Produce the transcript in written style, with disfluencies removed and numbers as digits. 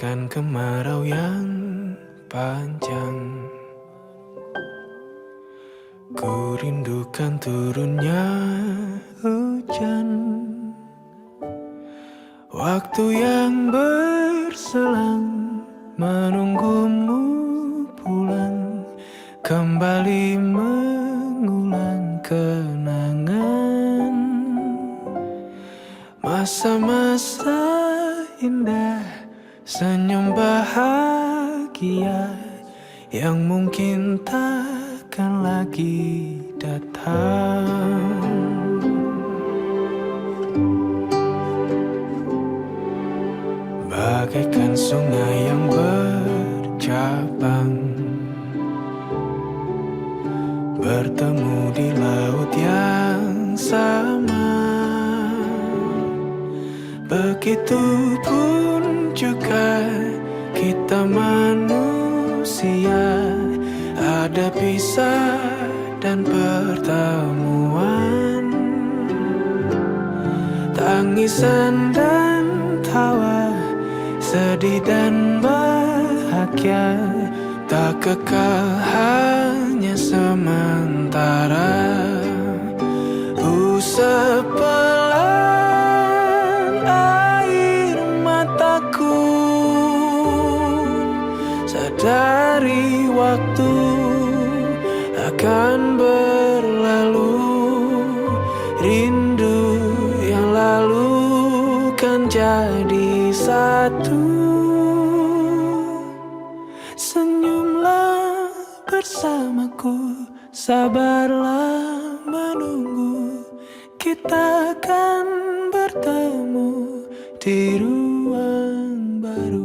Bagaikan kemarau yang panjang, ku rindukan turunnya hujan. Waktu yang berselang, menunggumu pulang, kembali mengulang kenangan. Masa-masa indah, senyum bahagia yang mungkin takkan lagi datang. Bagaikan sungai yang bercabang, bertemu di laut yang sama. Begitupun juga kita manusia, ada pisah dan pertemuan, tangisan dan tawa, sedih dan bahagia, tak kekal, hanya sementara. Usap pelan air mataku, sadari waktu akan berlalu. Rindu yang lalu kan jadi satu. Senyumlah bersamaku, sabarlah menunggu, kita akan bertemu di ruang baru.